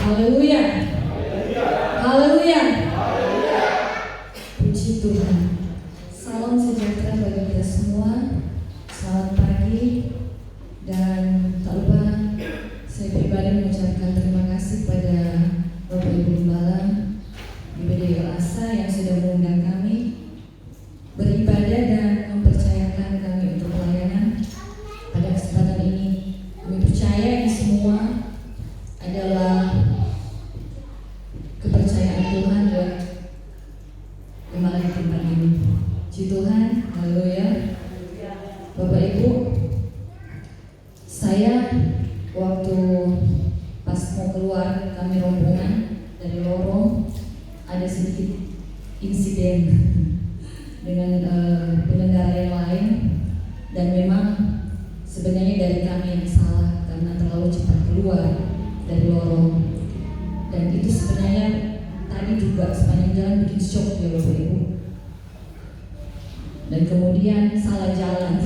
Haleluya. Haleluya. Puji Tuhan. Salam sejahtera bagi kita semua. Selamat pagi. Dan tak lupa saya pribadi mengucapkan terima kasih pada Bapak Ibu Gembala GBD Al-Asa yang sudah mengundang kami beribadah dan mempercayakan kami untuk pelayanan pada kesempatan ini. Kami percaya ini semua adalah kepercayaan Tuhan buat Gembala di tempat ini. Puji Tuhan, haleluya. Bapak Ibu, saya waktu pas mau keluar, kami rombongan dari lorong, ada sedikit insiden dengan pengendara yang lain, dan memang sebenarnya dari kami yang salah karena terlalu cepat keluar dari lorong. Dan itu sebenarnya tadi juga sepanjang jalan bikin shock ya Bapak Ibu. Dan kemudian salah jalan.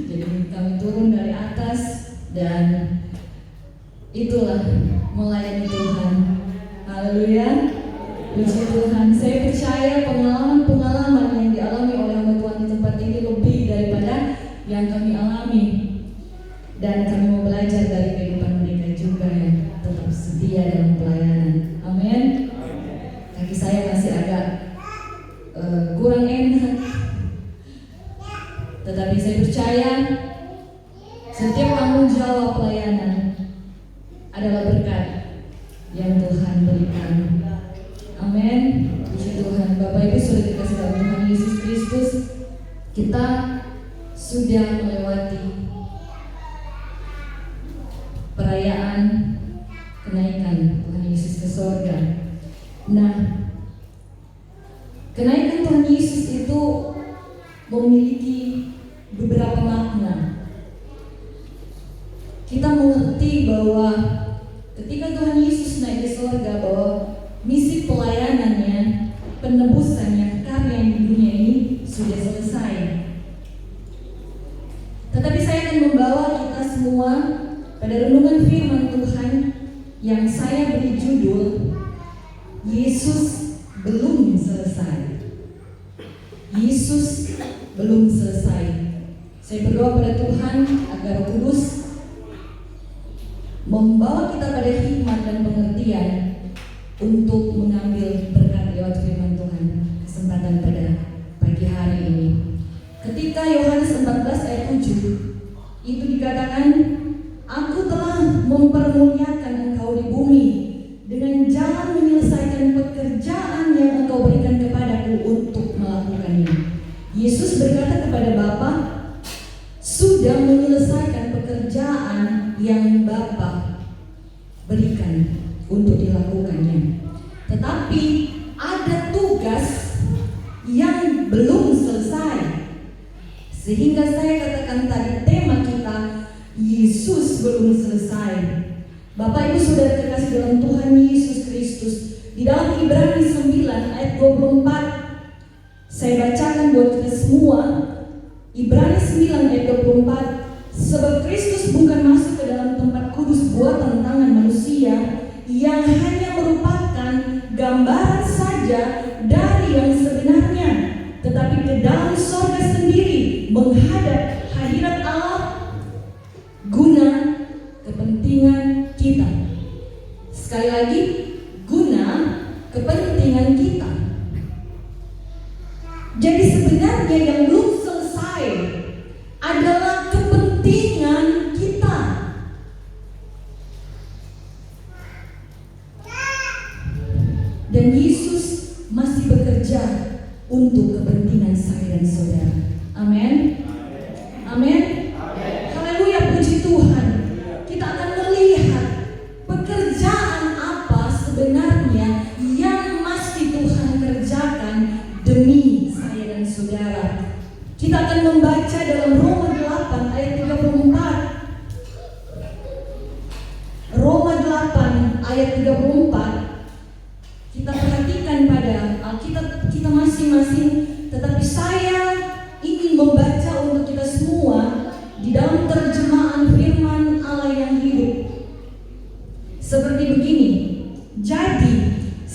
Jadi kami turun dari atas dan itulah melayani Tuhan. Haleluya. Puji Tuhan. Saya percaya pengalaman-pengalaman yang dialami oleh hamba Tuhan di tempat ini lebih daripada yang kami alami. Dan kami mau belajar dari kehidupan mereka juga yang tetap setia dalam pelayanan. Amin. Kaki saya masih agak kurang enak, tetapi saya percaya setiap tanggung jawab pelayanan adalah berkat yang Tuhan berikan. Amin. Puji Tuhan. Bapak Ibu sudah dikasih dalam Tuhan Yesus Kristus, kita sudah melewati perayaan kenaikan Tuhan Yesus ke surga. Nah, kenaikan Tuhan Yesus itu memiliki beberapa makna. Kita mengerti bahwa ketika Tuhan Yesus naik ke surga, bahwa misi pelayanannya, penebusannya, karya di dunia ini sudah selesai. Tetapi saya akan membawa kita semua pada renungan firman Tuhan yang saya beri judul Yesus belum selesai. Yesus belum selesai. Saya berdoa pada Tuhan agar Roh Kudus membawa kita pada hikmat dan pengertian untuk mengambil berkat lewat firman Tuhan. Kesempatan pada pagi hari ini, ketika Yohanes 14 ayat 7 itu dikatakan, Aku telah mempermuliakan engkau di bumi dengan jalan menyelesaikan pekerjaan yang engkau berikan kepadaku untuk melakukannya. Yesus berkata kepada Bapa, sudah menyelesaikan pekerjaan yang Bapa berikan untuk dilakukannya. Tetapi ada tugas yang belum selesai. Sehingga saya katakan tadi tema kita, Yesus belum selesai. Bapak Ibu Saudara terkasih dalam Tuhan Yesus Kristus, di dalam Ibrani 9 ayat 24, saya bacakan buat kita semua. Ibrani 9 ayat 24, sebab Kristus bukan masuk ke dalam tempat kudus buatan tangan manusia, yang hanya merupakan gambaran saja dari yang sebenarnya, tetapi ke dalam surga sendiri menghadap hadirat Allah guna kepentingan kita. Sekali lagi, guna kepentingan kita. Jadi sebenarnya yang belum selesai adalah kepentingan kita. Dan Yesus masih bekerja untuk kepentingan saya dan saudara. Amin. Amin. Haleluya, puji Tuhan. Kita akan melihat pekerjaan apa sebenarnya yang masih Tuhan kerjakan demi saya dan saudara. Kita akan membaca dalam Roma 8 ayat 34. Roma 8 ayat 34. Kita perhatikan pada Alkitab kita masing-masing, tetapi saya ingin membaca untuk kita semua di dalam terjemahan firman Allah yang hidup. Seperti begini,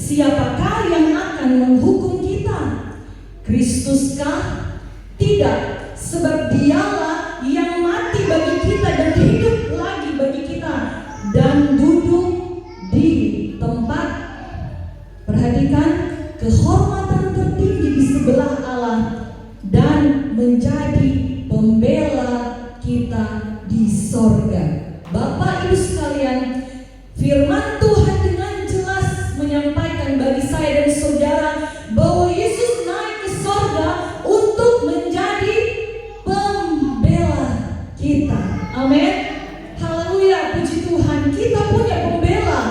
Siapakah yang akan menghukum kita? Kristuskah? Tidak, sebab Dialah yang mati bagi kita dan hidup lagi bagi kita dan duduk di tempat, perhatikan, kehormatan tertinggi di sebelah Allah dan menjadi pembela kita di sorga. Bapak Ibu sekalian, firman Tuhan dengan jelas menyampaikan bagi saya dan saudara bahwa Yesus naik ke sorga untuk menjadi pembela kita. Amin. Haleluya, puji Tuhan, kita punya pembela.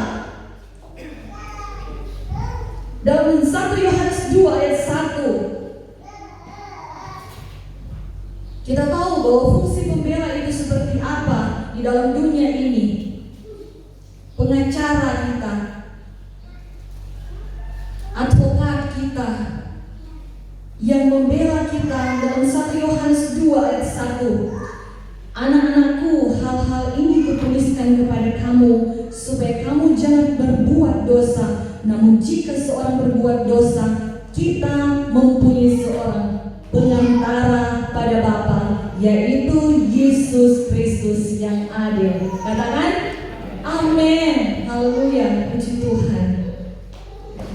Dalam 1 Yohanes 2 ayat 1, kita tahu bahwa fungsi pembela itu seperti apa di dalam dunia ini. Pengacara kita, advokat kita, yang membela kita. Dalam 1 Yohanes 2 ayat 1, anak-anakku, hal-hal ini kutuliskan kepada kamu supaya kamu jangan berbuat dosa. Namun jika seorang berbuat dosa, kita mempunyai seorang pengantara pada Bapa, yaitu Yesus Kristus yang adil. Katakan amin. Haleluya, puji Tuhan.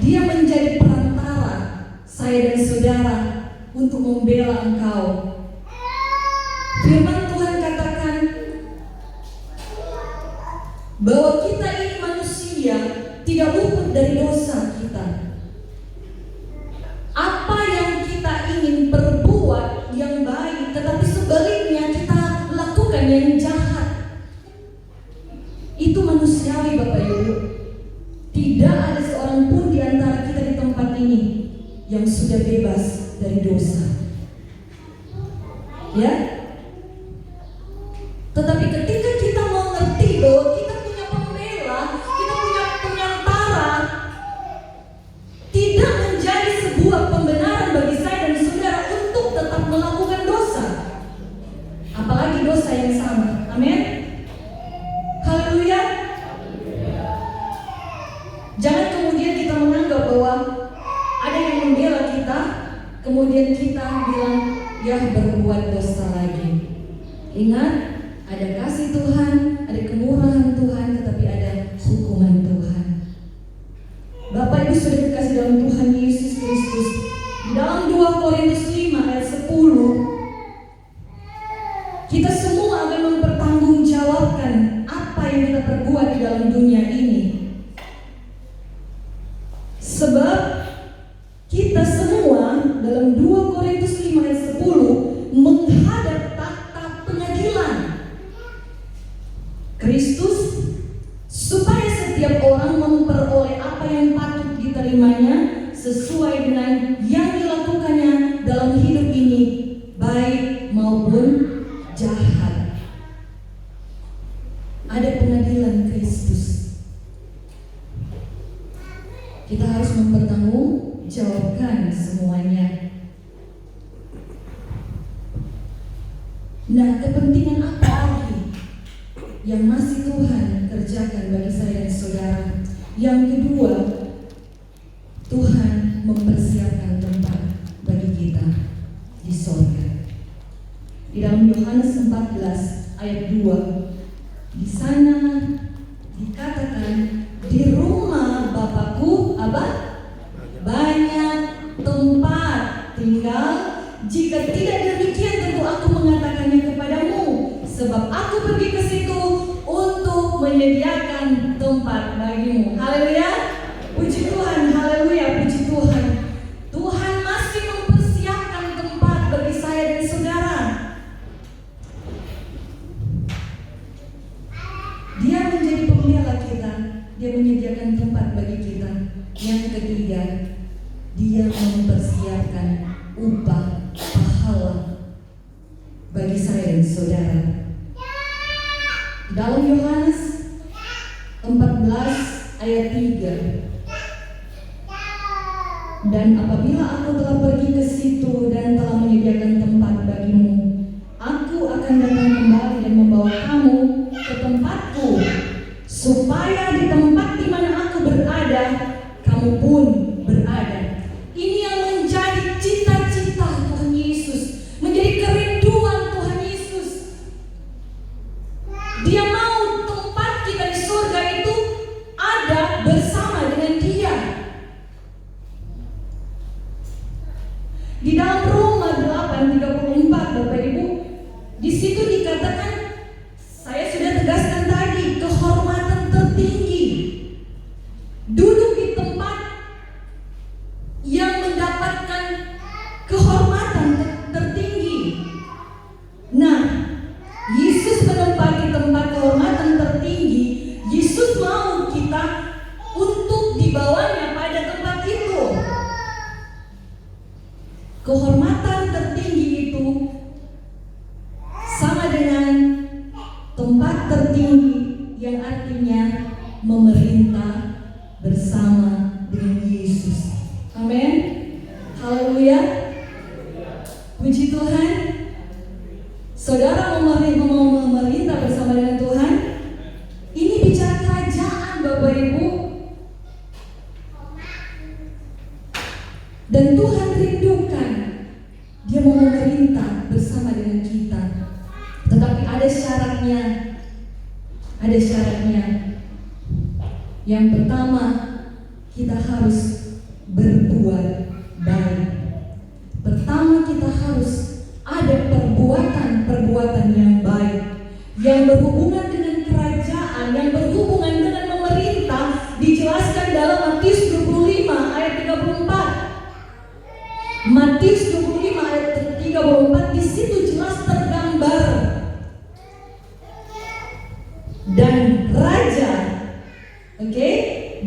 Dia menjadi perantara saya dan saudara untuk membela engkau. Firman Tuhan katakan bahwa kita ini manusia tidak luput dari dosa kita. Apa yang kita ingin perbuat yang baik, tetapi sebaliknya kita lakukan yang jahat, itu manusiawi, Bapak Ibu. Tidak ada seorang pun di antara kita di tempat ini yang sudah bebas dari dosa. Ya? Tetapi ketika kita mengerti bahwa kita punya pembela, kita punya pengantara, tidak menjadi sebuah pembenaran bagi saya dan saudara untuk tetap melakukan dosa, apalagi dosa yang sama. Amin. Haleluya. Jangan kemudian kita menganggap bahwa ada yang membela kita, kemudian kita bilang, ya berbuat dosa lagi. Ingat, ada kasih Tuhan, ada kemurahan Tuhan, tetapi ada hukuman Tuhan. Bapak Ibu sudah dikasih dalam Tuhan Yesus Kristus. Di dalam 2 Korintus 5 ayat 10, kita semua akan mempertanggungjawabkan apa yang kita perbuat di dalam dunia ini. Sebab kita semua dalam 2 Korintus 5 ayat 10 menghadap takhta pengadilan Kristus, supaya setiap orang memperoleh apa yang patut diterimanya sesuai dengan yang dilakukannya dalam hidup ini, baik maupun jahat. Ada pengadilan Kristus. Kita harus mempertanggungjawabkan semuanya. Nah, kepentingan apa lagi yang masih Tuhan kerjakan bagi saya dan saudara? Yang kedua, Tuhan mempersiapkan tempat bagi kita di sorga. Di dalam Yohanes 14 ayat 2, di sana dikatakan, di rumah Bapakku apa? Banyak tempat tinggal. Jika tidak demikian, tentu aku mengatakannya kepadamu, sebab aku pergi ke situ untuk menyediakan tempat bagimu. Haleluya, puji Tuhan, haleluya, puji Tuhan. Tuhan masih mempersiapkan tempat bagi saya dan saudara. Dia menjadi pembela kita, dia menyediakan tempat bagi kita. Yang ketiga, dia mempersiapkan upah pahala bagi saya dan saudara. Dalam Yohanes 14 ayat 3, dan apabila aku telah pergi ke situ dan telah menyediakan tempat bagimu, aku akan datang kembali dan membawa kamu ke tempatku, supaya di tempat di mana aku berada, kamu kamu pun berada. Ini yang menjadi cita-cita Tuhan Yesus, menjadi kerinduan Tuhan Yesus. Dia mau tempat kita di surga itu ada bersama dengan Dia. Di dalam Roma 8:34, Bapak Ibu, di situ dikatakan, saya sudah tegaskan tadi, kehormatan tertinggi, duduk di tempat yang mendapatkan kehormatan tertinggi. Nah, Yesus menempati tempat kehormatan tertinggi. Yesus mau kita untuk dibawanya pada tempat itu. Kehormatan tertinggi itu sama dengan tempat tertinggi, yang artinya memerintah bersama dengan Yesus. Amin. Haleluya. Puji Tuhan. Saudara mau memerintah bersama dengan Tuhan. Ini bicara kerajaan, Bapak Ibu. Dan Tuhan rindukan Dia mau memerintah bersama dengan kita. Tetapi ada syaratnya. Ada syaratnya. Yang pertama, kita harus berbuat baik. Pertama, kita harus ada perbuatan yang baik, yang berhubungan dengan kerajaan, yang berhubungan dengan memerintah. Dijelaskan dalam Matius 25 ayat 34. Matius 25 ayat 34, di situ jelas tergambar. Dan raja, oke?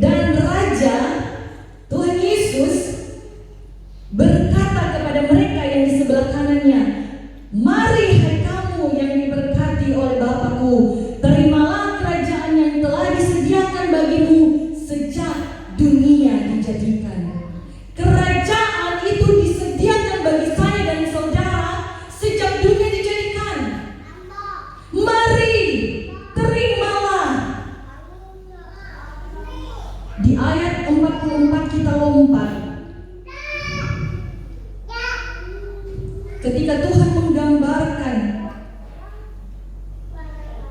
Dan raja Tuhan Yesus berkata kepada mereka yang di sebelah kanannya, "Mari hai kamu yang diberkati oleh Bapa-Ku, terimalah kerajaan yang telah disediakan bagimu sejak dunia dijadikan." Kerajaan itu disediakan bagi saya dan saudara sejak dunia dijadikan. Mari, terimalah. Di ayat 44 kita lompat. Ketika Tuhan menggambarkan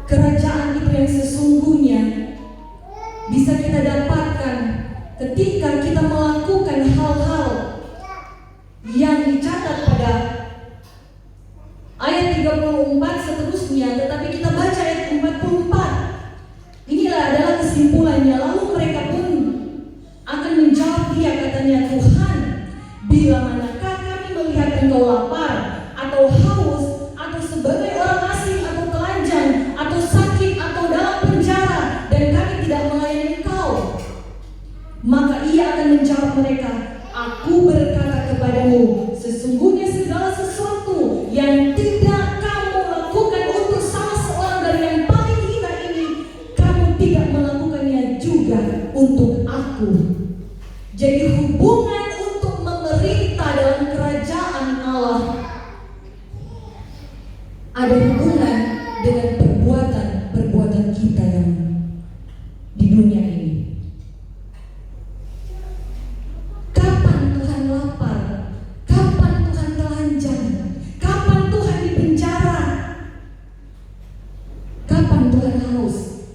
kerajaan itu yang sesungguhnya, bisa kita dapatkan ketika kita melakukan hal-hal yang dicatat pada ayat 34 seterusnya. Tetapi kita baca ayat 44. Inilah adalah kesimpulannya. Lalu mereka pun akan menjawab Dia, katanya, "Tuhan, bila manakah kami melihat Engkau lapar atau haus, atau sebagai orang asing atau telanjang, atau sakit, atau dalam penjara, dan kami tidak melayani Engkau?" Maka Ia akan menjawab mereka, "Aku berkata kepadamu, sesungguhnya segala sesuatu yang tidak kamu lakukan untuk salah seorang dari yang paling hina ini, kamu tidak melakukannya juga untuk Aku." Jadi hubungan untuk memerintah dalam kerajaan Allah ada hubungan dengan perbuatan kita yang di dunia ini. Kapan Tuhan lapar? Kapan Tuhan telanjang? Kapan Tuhan di penjara? Kapan Tuhan haus?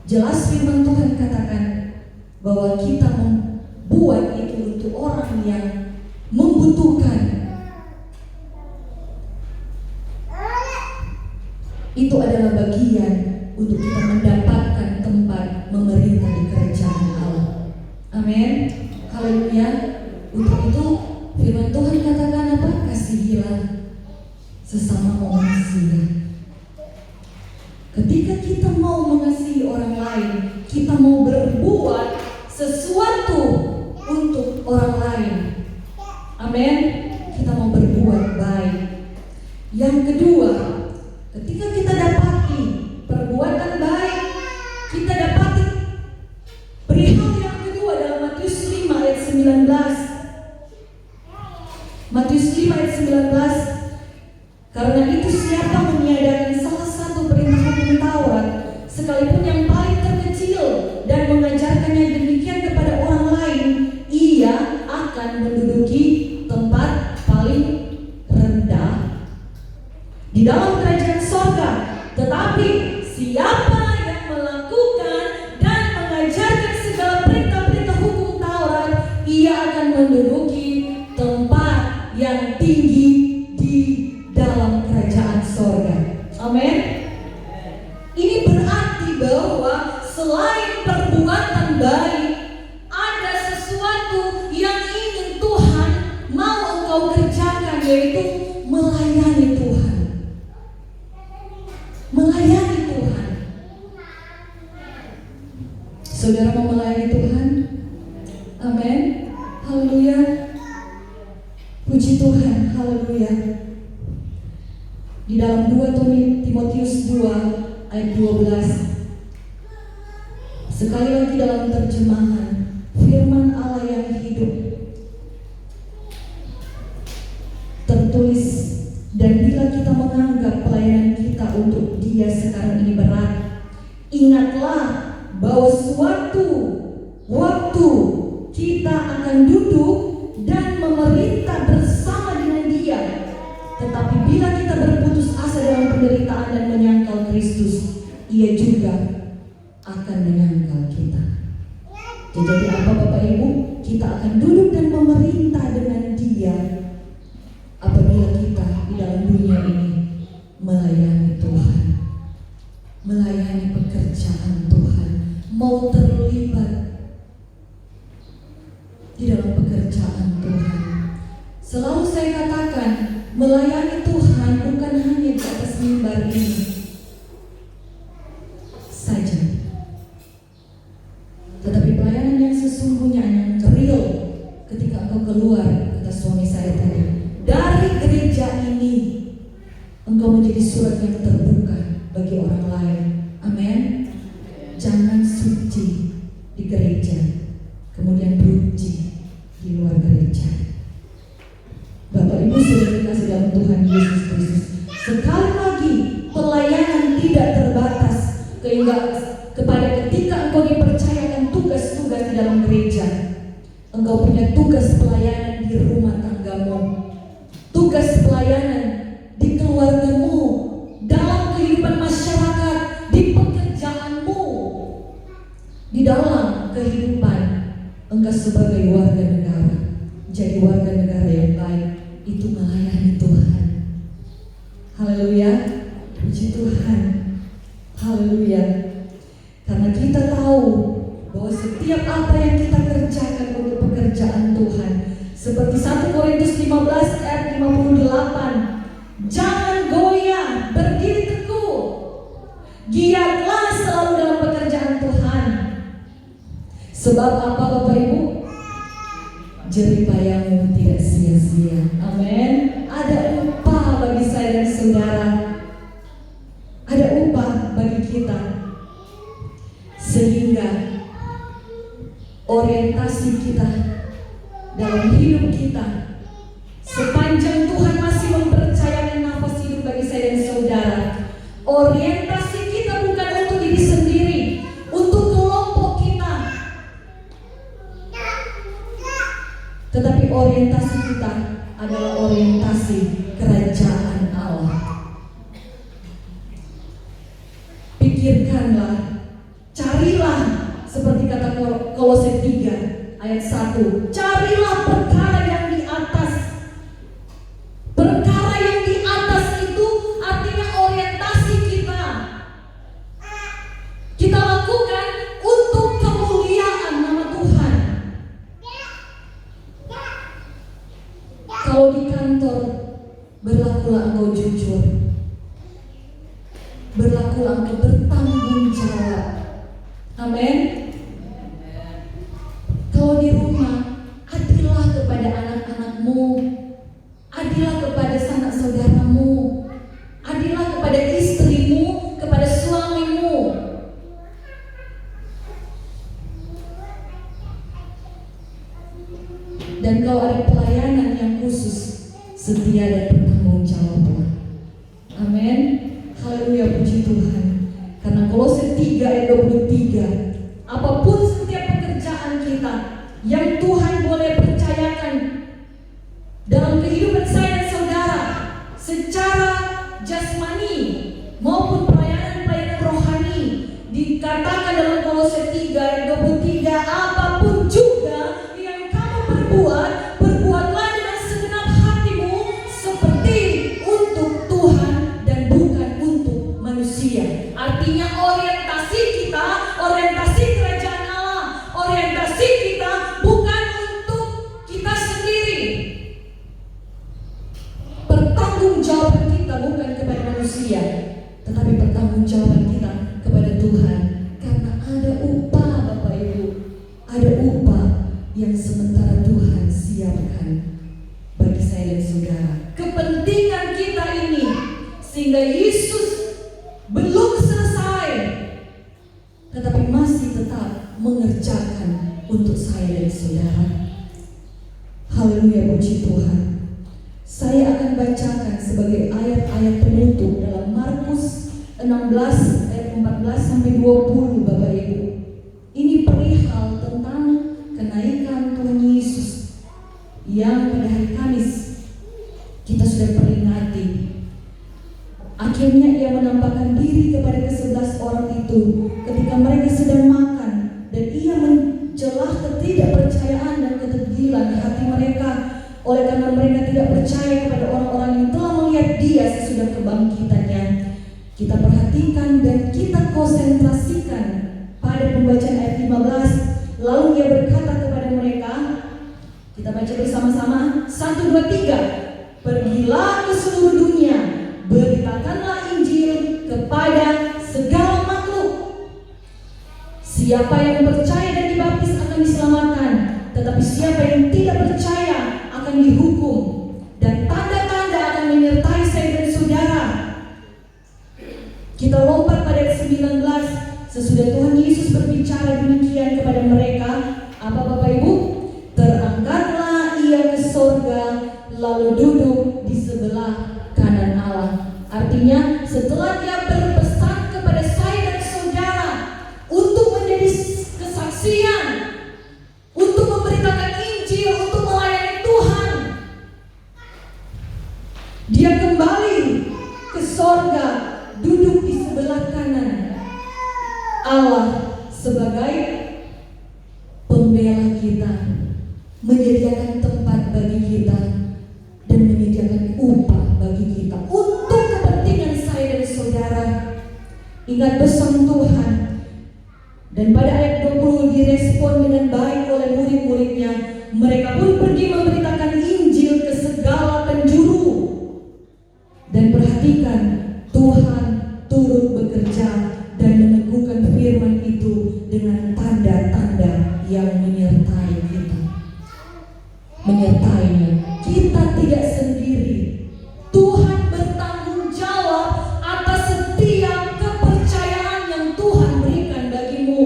Jelas firman Tuhan katakan bahwa kita membuat itu untuk orang yang membutuhkan. Itu adalah bagian untuk kita mendapatkan tempat memerintah di kerajaan Allah. Amin. Haleluya. Untuk itu firman Tuhan katakan apa? Kasihilah sesama manusia. Ketika kita mau mengasihi orang lain, kita mau berbuat sesuatu untuk orang lain. Amin. Kita mau berbuat baik. Yang kedua, ketika kita dapati perbuatan baik, kita dapati perihal yang kedua dalam Matius 5 ayat 19. Matius 5 ayat 19. Karena itu siapa meniadakan salah satu perintah hukum Taurat, sekalipun yang paling terkecil, dan mengajarkannya demikian kepada orang lain, menduduki tempat yang tinggi di dalam kerajaan sorga. Amin. Ini berarti bahwa selain perbuatan baik, ada sesuatu yang ingin Tuhan mau engkau kerjakan, yaitu melayani Tuhan. Melayani Tuhan. Saudara mau melayani Tuhan? Amin. Haleluya. Puji Tuhan. Haleluya. Di dalam 2 Timotius 2 ayat 12, sekali lagi dalam terjemahan firman Allah yang hidup, tertulis, dan bila kita menganggap pelayanan kita untuk Dia sekarang ini berat, ingatlah bahwa suatu waktu kita akan duduk dan memerintah bersama dengan Dia. Tetapi bila kita berputus asa dalam penderitaan dan menyangkal Kristus, Ia juga akan menyangkal kita. Jadi apa Bapak Ibu? Kita akan duduk dan memerintah dengan Dia apabila kita di dalam dunia ini melayani Tuhan, melayani pekerjaan Tuhan, mau terlibat di dalam pekerjaan Tuhan. Selalu saya katakan, melayani Tuhan bukan hanya di atas mimbar ini saja, tetapi pelayanan yang sesungguhnya, yang real, ketika engkau keluar, kata suami saya tadi, dari gereja ini, engkau menjadi surat yang terbuka bagi orang lain. Amin. Jangan suci di gereja, kemudian beruji di luar gereja. Bapak Ibu sudah dikasih dalam Tuhan Yesus Kristus. Sekali lagi, pelayanan tidak terbatas kepada ketika engkau dipercayakan tugas-tugas di dalam gereja. Engkau punya tugas pelayanan di rumah tanggamu, tugas pelayanan di keluargamu, dalam kehidupan masyarakat, di pekerjaanmu, di dalam kehidupan engkau sebagai warga negara. Jadi warga negara yang baik itu melayani Tuhan. Haleluya. Puji Tuhan. Haleluya. Karena kita tahu bahwa setiap apa yang kita kerjakan untuk pekerjaan Tuhan, seperti 1 Korintus 15 ayat 58, jangan goyah, berdiri teguh, giatlah selalu dalam pekerjaan Tuhan. Sebab apa Bapak Ibu? Jeripayamu tidak sia-sia. Amin. Ada upah bagi saya dan saudara. Ada upah bagi kita. Sehingga orientasi kita dalam hidup kita, sepanjang Tuhan masih mempercayakan nafas hidup bagi saya dan saudara, orientasi kita bukan untuk diri sendiri, untuk kelompok kita, tetapi orientasi kita adalah orientasi kerajaan Allah. Pikirkanlah, carilah, seperti kata Kolose 3 ayat 1, carilah perkara yang di atas. Perkara yang di atas itu artinya orientasi kita. Kita lakukan untuk kemuliaan nama Tuhan. Kalau di kantor, berlakulah engkau jujur, berlakulah engkau bertanggung jawab. Amin. Kalau di rumah, adillah kepada anak-anakmu, adillah kepada sanak saudaramu, adillah kepada istrimu, kepada suamimu. Dan kalau ada pelayanan yang khusus, setia dan bertanggung jawab. Amin. Haleluya, puji Tuhan. Karena Kolose 3 ayat 23, apapun setiap pekerjaan kita yang Tuhan boleh percayakan dalam kehidupan saya dan saudara, secara jasmani maupun pelayanan-pelayanan rohani, dikatakan dalam Kolose 3 ayat 23, apapun juga yang kamu perbuat, ada upah yang sementara Tuhan siapkan bagi saya dan saudara. Kepentingan kita ini sehingga Yesus belum selesai, tetapi masih tetap mengerjakan untuk saya dan saudara. Haleluya, puji Tuhan. Saya akan bacakan sebagai ayat-ayat penutup dalam Markus 16 ayat 14 sampai 20, Bapak Ibu. Ini perihal tentang kenaikan Tuhan Yesus yang pada hari Kamis kita sudah peringati. Akhirnya ia menampakkan diri kepada ke-11 orang itu ketika mereka sedang makan, dan ia mencelah ketidakpercayaan dan ketergilan hati mereka oleh karena mereka tidak percaya kepada orang-orang yang telah melihat dia sesudah kebangkitannya. Kita perhatikan dan kita konsentrasikan pada pembacaan ayat 15. Lalu ia berkata kepada mereka, kita baca bersama-sama, 1, 2, 3. Pergilah ke seluruh dunia, beritakanlah Injil kepada segala makhluk. Siapa yang percaya dan dibaptis akan diselamatkan, tetapi siapa yang tidak percaya akan dihukum. Dan tanda-tanda akan menyertai saya dan saudara. Kita lompat pada ayat 19. Sesudah Tuhan Yesus berbicara demikian kepada mereka, apa Bapak Ibu? Terangkatlah ia ke sorga, lalu duduk di sebelah kanan Allah. Artinya setelah dia berpesan kepada saya dan saudara untuk menjadi kesaksian, untuk memberitakan Injil, untuk melayani Tuhan, dia kembali ke sorga, duduk di sebelah kanan Allah sebagai pembela kita, menyediakan tempat bagi kita dan menyediakan upah bagi kita untuk kepentingan saya dan saudara. Ingat pesan Tuhan. Dan pada ayat 20 direspon dengan baik oleh murid-muridnya. Mereka pun pergi memberitakan Injil ke segala penjuru. Dan perhatikan, Tuhan turut bekerja dan meneguhkan firman itu dengan tanda-tanda yang menyertai kita. Menyertainya. Kita tidak sendiri. Tuhan bertanggung jawab atas setiap kepercayaan yang Tuhan berikan bagimu.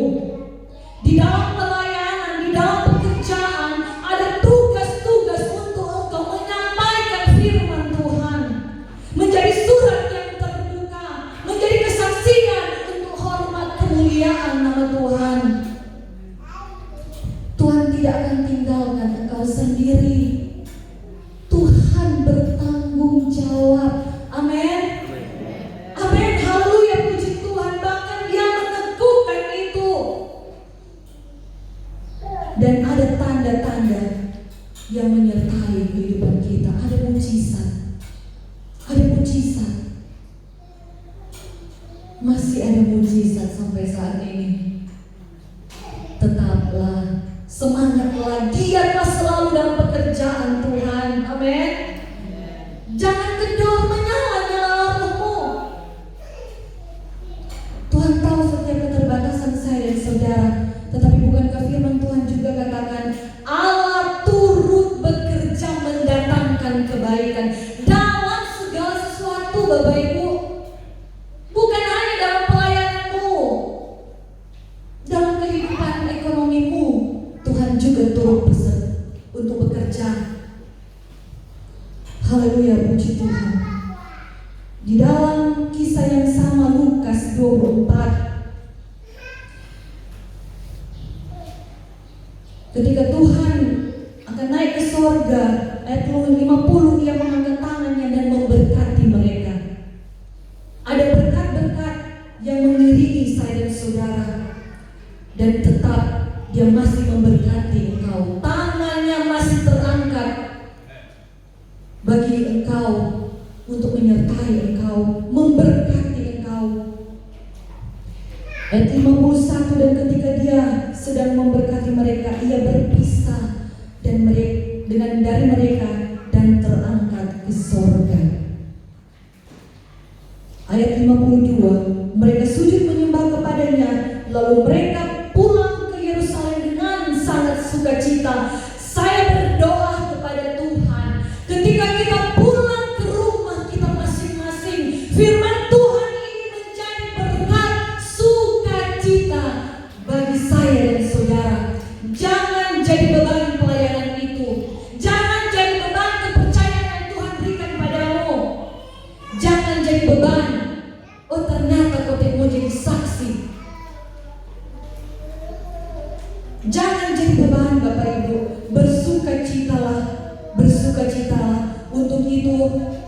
Di dalam pelayanan, di dalam pekerjaan, ada tugas-tugas untuk engkau menyampaikan firman Tuhan, menjadi surat yang terbuka, menjadi kesaksian untuk hormat kemuliaan nama Tuhan. Tuhan tidak akan tinggalkan engkau sendiri. Tuhan bertanggung jawab. Amin. Amin. Haleluya, puji Tuhan. Bahkan dia meneguhkan itu. Dan ada tanda-tanda yang menyertai kehidupan kita. Ada mujizat. Ada mujizat. Masih ada mujizat sampai saat ini. Tetaplah, semangatlah, giatlah selalu dalam pekerjaan Tuhan. Amin. Jangan kendor menyala-nyala rohmu. Tuhan tahu setiap keterbatasan saya dan saudara, tetapi bukankah firman Tuhan juga katakan Allah turut bekerja mendatangkan kebaikan dalam segala sesuatu, Bapak Ibu. Bukan hanya dalam pelayananmu, dalam kehidupan ekonomimu, Tuhan juga turut untuk bekerja. Haleluya, puji Tuhan. Di dalam kisah yang sama Lukas 24, ketika Tuhan akan naik ke sorga, ayat 50, ia mengangkat tangannya dan memberkati mereka. Ada berkat-berkat yang mengiringi saya dan saudara, dan tetap dia masih memberkati engkau. Tangannya masih terangkat bagi engkau untuk menyertai engkau, memberkati engkau. Ayat 51, dan ketika dia sedang memberkati mereka, ia berpisah dan dari mereka dan terangkat ke sorga. Ayat 52, mereka sujud menyembah kepadanya, lalu mereka pulang ke Yerusalem dengan sukacita. Saya berdoa kepada Tuhan, ketika kita pulang ke rumah kita masing-masing, firman Tuhan ini menjadi berkat sukacita bagi saya dan saudara. Jangan jadi beban pelayanan itu. Jangan jadi beban kepercayaan yang Tuhan berikan padamu. Jangan jadi beban. Oh, ternyata kau mau jadi saksi. Jangan jadi beban, Bapak Ibu. Bersukacitalah, bersukacitalah. Untuk itu,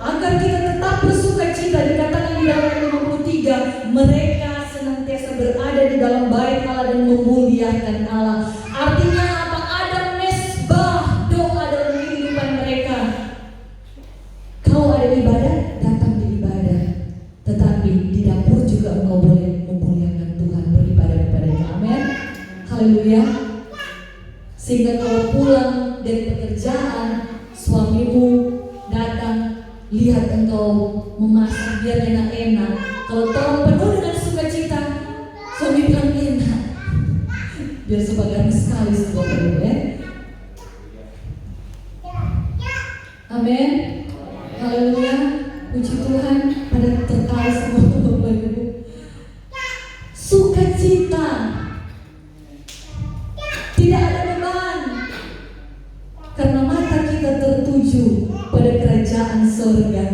agar kita tetap bersukacita, dikatakan di dalam ayat 53, mereka senantiasa berada di dalam bait Allah dan memuliakan Allah. Artinya apa? Ada mesbah doa dalam kehidupan mereka. Kalau ada ibadah, datang di ibadah. Tetapi di dapur juga engkau boleh memuliakan Tuhan, beribadah kepadanya. Amin. Haleluya. Sehingga kalau pulang dari pekerjaan, suamimu datang, lihat engkau memasak biar enak-enak. Kalau tolong penuh dengan sukacita, suami bilang enak. Biar sebagian sekali sebuah penuh ya. Amin. Haleluya. Puji Tuhan. Pada tertawa semua Bapak Ibu. Sukacita. Tidak ada beban. Karena mata kita tertuju pada kerajaan surga.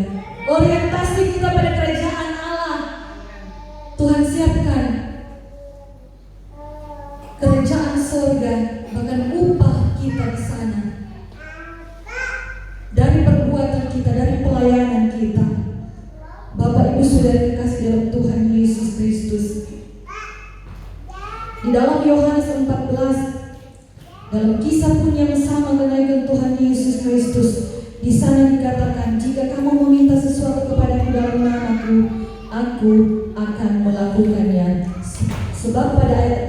Orientasi kita pada kerajaan Allah. Tuhan siapkan kerajaan surga, bahkan upah kita di sana. Dari perbuatan kita, dari pelayanan kita. Bapak Ibu Saudara dikasih dalam Tuhan Yesus Kristus. Di dalam Yohanes 14, dalam kisah pun yang sama kenaikan Tuhan Yesus Kristus, di sana dikatakan, jika kamu meminta sesuatu kepadaku dalam namaku, aku akan melakukannya. Sebab pada ayat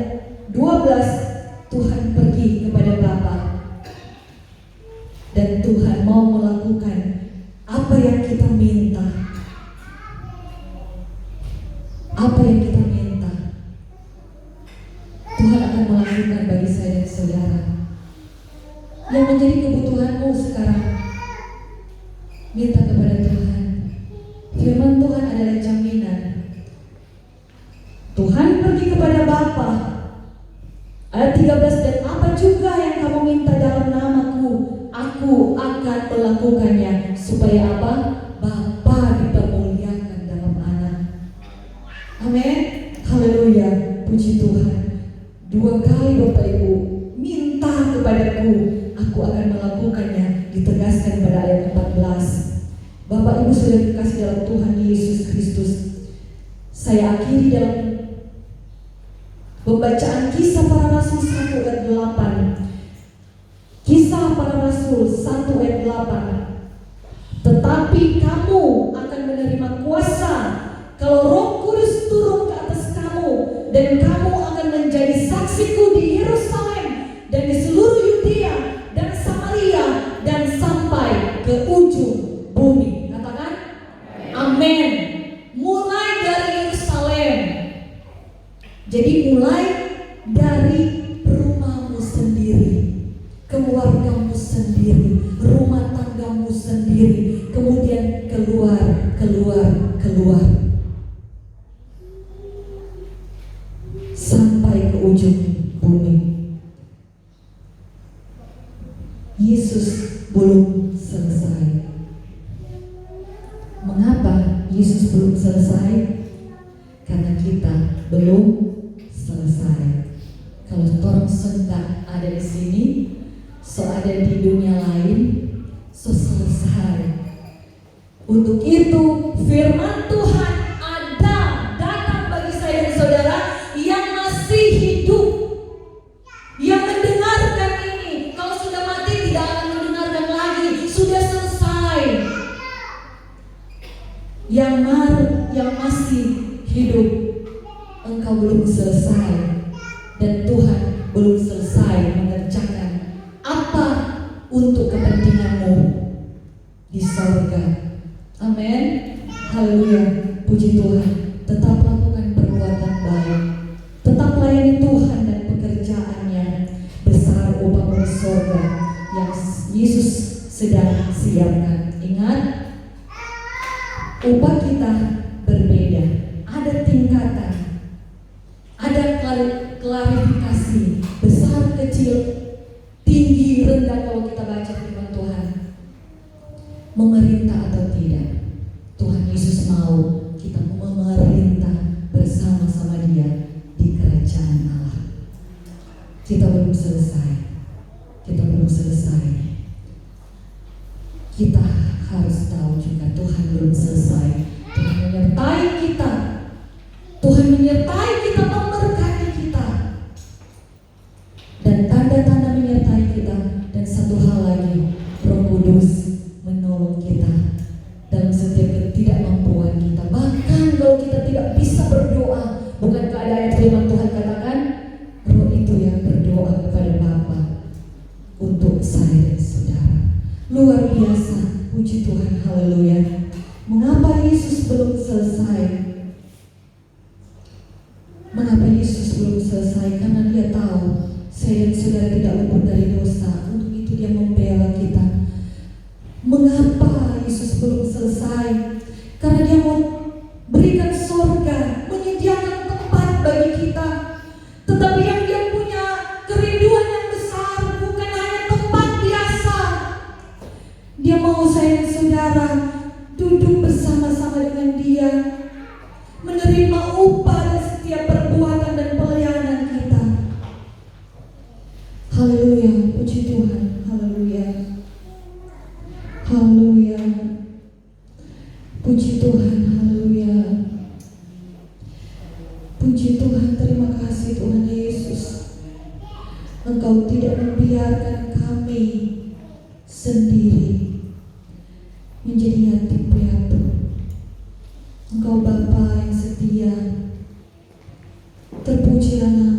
12, Tuhan pergi kepada Bapa dan Tuhan mau melakukan apa yang kita minta. Apa yang kita minta, Tuhan akan melakukan bagi saya dan saudara. Yang menjadi kebutuhanmu sekarang, minta kepada Tuhan. Firman Tuhan adalah jaminan. Tuhan pergi kepada Bapa. Ayat 13, dan apa juga yang kamu minta dalam namaku, aku akan melakukannya. Supaya apa? Bapa dipermuliakan dalam anak. Amin. Haleluya. Puji Tuhan. 2 kali Bapak Ibu minta kepadaku, aku akan melakukannya, ditegaskan pada ayat 14. Bapak Ibu sudah dikasih dalam Tuhan Yesus Kristus. Saya akhiri dalam pembacaan Kisah Para Rasul 1 ayat 8. Kisah Para Rasul 1 ayat 8. Tetapi kamu akan menerima kuasa kalau Roh Kudus turun ke atas kamu, dan kamu akan menjadi saksiku di Yerusalem dan di seluruh Yudea dan Samaria dan sampai ke ujung bumi. Katakan amin. Mulai dari Yerusalem. Jadi mulai dari rumahmu sendiri, keluargamu sendiri, rumah tanggamu sendiri, kemudian keluar sampai ke ujung bumi. Yesus belum selesai. Mengapa Yesus belum selesai? Karena kita belum selesai. Kalau orang sentak ada di sini, so ada di dunia lain, so selesai. Untuk itu firman Tuhan ada datang bagi saya dan saudara yang masih hidup, yang mendengarkan ini. Kalau sudah mati tidak akan mendengarkan lagi, sudah selesai. Yang masih hidup, engkau belum selesai, dan Tuhan belum selesai mengerjakan apa untuk kepentinganmu di surga. Amin. Haleluya. Puji Tuhan. Tetap lakukan perbuatan baik, tetap layani Tuhan dan pekerjaannya, besar upah di surga. sedang siapkan. Ingat, upah kita berbeda, ada tingkatan, ada klarifikasi, besar kecil, tinggi rendah kalau kita baca firman Tuhan. Memerintah atau tidak, Tuhan Yesus mau kita memerintah bersama-sama Dia di kerajaan Allah. Kita belum selesai. Kita harus tahu juga Tuhan belum selesai. Tuhan menyertai kita. Tuhan menyertai kita, memberkati kita. Dan tanda-tanda menyertai kita. Dan satu hal lagi, Roh Kudus menolong kita dalam setiap ketidakmampuan kita. Bahkan kalau kita tidak bisa berdoa, bukankah ada ayat firman Tuhan katakan, Roh itu yang berdoa kepada Bapa untuk saya dan saudara. Luar biasa, puji Tuhan, haleluya. Mengapa Yesus belum selesai? Mengapa Yesus belum selesai? Karena Dia tahu saya dan saudara tidak luput dari dosa. Untuk itu Dia membela kita. Mengapa Yesus belum selesai? Karena Dia mau berikan surga, menyediakan tempat bagi kita. Tetapi yang Dia punya kerinduan yang besar bukan hanya tempat biasa. Dia mau saya dan saudara duduk bersama-sama dengan Dia, menerima upah dari setiap perbuatan dan pelayanan kita. Haleluya, puji Tuhan, haleluya. Haleluya. Puji Tuhan, haleluya. Puji Tuhan, terima kasih Tuhan Yesus. Engkau tidak membiarkan kami sendiri menjadi yatim piatu. Engkau Bapa yang setia. Terpujilah nama